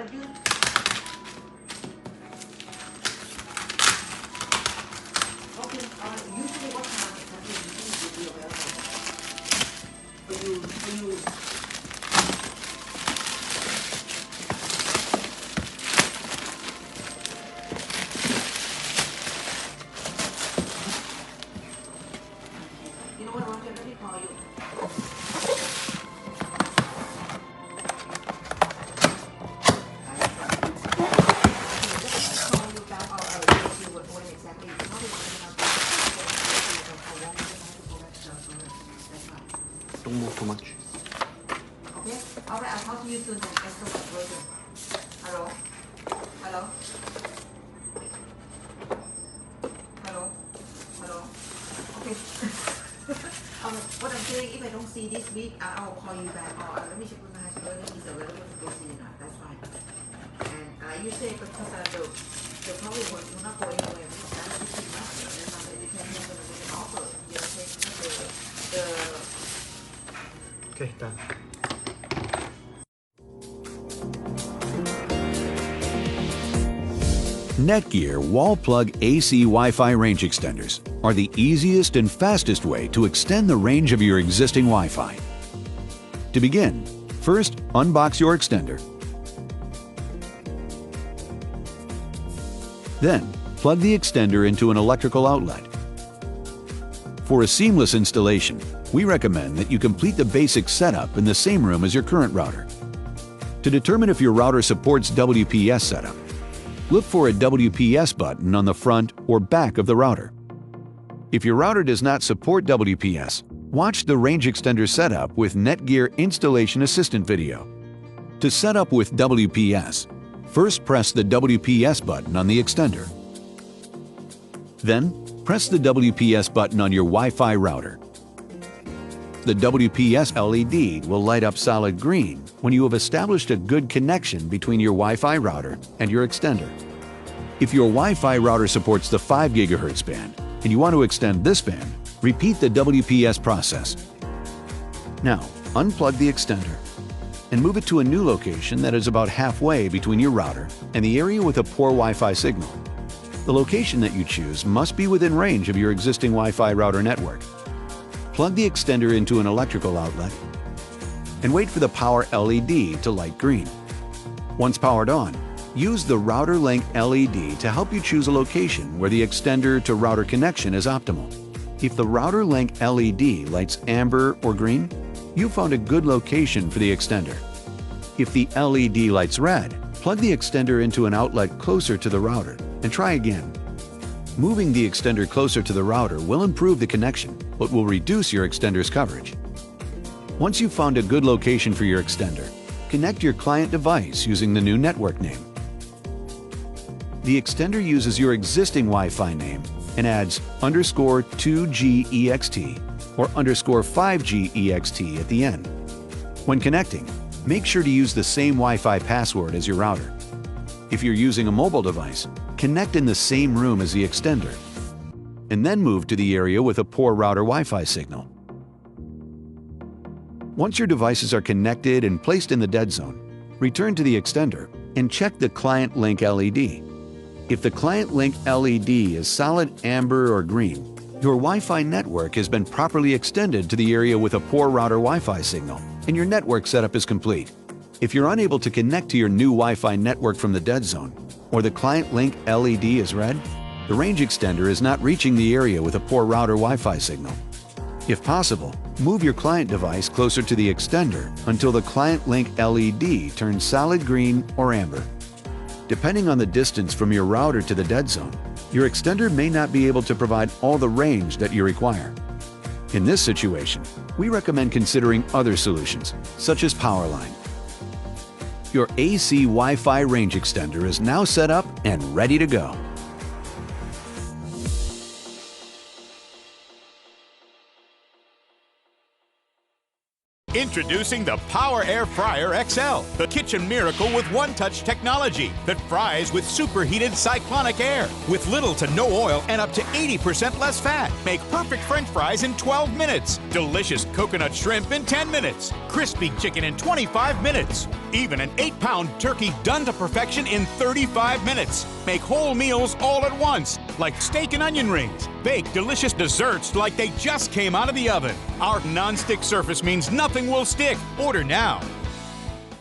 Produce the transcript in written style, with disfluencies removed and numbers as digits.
but you. Okay. Usually, what time exactly do you think will be available? For you. You know what, Roger? Let me call you. Don't move too much. Okay? Alright, I'll talk to you soon then. Let's go back later. Hello? Hello? Hello? Hello? Okay. What I'm saying, if I don't see this week, I'll call you back. Or let me check with my husband whether he's available to go see or not. That's fine. And you say because they'll probably will not go anywhere because that's the thing. That's not it depends on the offer. You know, the Okay, done. NETGEAR wall plug AC Wi-Fi range extenders are the easiest and fastest way to extend the range of your existing Wi-Fi. To begin, first unbox your extender. Then, plug the extender into an electrical outlet. For a seamless installation, we recommend that you complete the basic setup in the same room as your current router. To determine if your router supports WPS setup, look for a WPS button on the front or back of the router. If your router does not support WPS, watch the range extender setup with NETGEAR Installation Assistant video. To set up with WPS, first press the WPS button on the extender. Then, press the WPS button on your Wi-Fi router. The WPS LED will light up solid green when you have established a good connection between your Wi-Fi router and your extender. If your Wi-Fi router supports the 5 GHz band and you want to extend this band, repeat the WPS process. Now, unplug the extender and move it to a new location that is about halfway between your router and the area with a poor Wi-Fi signal. The location that you choose must be within range of your existing Wi-Fi router network. Plug the extender into an electrical outlet and wait for the power LED to light green. Once powered on, use the Router Link LED to help you choose a location where the extender to router connection is optimal. If the Router Link LED lights amber or green, you found a good location for the extender. If the LED lights red, plug the extender into an outlet closer to the router and try again. Moving the extender closer to the router will improve the connection, but will reduce your extender's coverage. Once you've found a good location for your extender, connect your client device using the new network name. The extender uses your existing Wi-Fi name and adds _2GEXT or _5GEXT at the end. When connecting, make sure to use the same Wi-Fi password as your router. If you're using a mobile device, connect in the same room as the extender, and then move to the area with a poor router Wi-Fi signal. Once your devices are connected and placed in the dead zone, return to the extender and check the Client Link LED. If the Client Link LED is solid amber or green, your Wi-Fi network has been properly extended to the area with a poor router Wi-Fi signal, and your network setup is complete. If you're unable to connect to your new Wi-Fi network from the dead zone, or the Client Link LED is red, the range extender is not reaching the area with a poor router Wi-Fi signal. If possible, move your client device closer to the extender until the Client Link LED turns solid green or amber. Depending on the distance from your router to the dead zone, your extender may not be able to provide all the range that you require. In this situation, we recommend considering other solutions, such as Powerline. Your AC Wi-Fi range extender is now set up and ready to go. Introducing the Power Air Fryer XL, the kitchen miracle with one-touch technology that fries with superheated cyclonic air. With little to no oil and up to 80% less fat. Make perfect French fries in 12 minutes. Delicious coconut shrimp in 10 minutes. Crispy chicken in 25 minutes. Even an 8-pound turkey done to perfection in 35 minutes. Make whole meals all at once, like steak and onion rings. Bake delicious desserts like they just came out of the oven. Our non-stick surface means nothing will stick. Order now.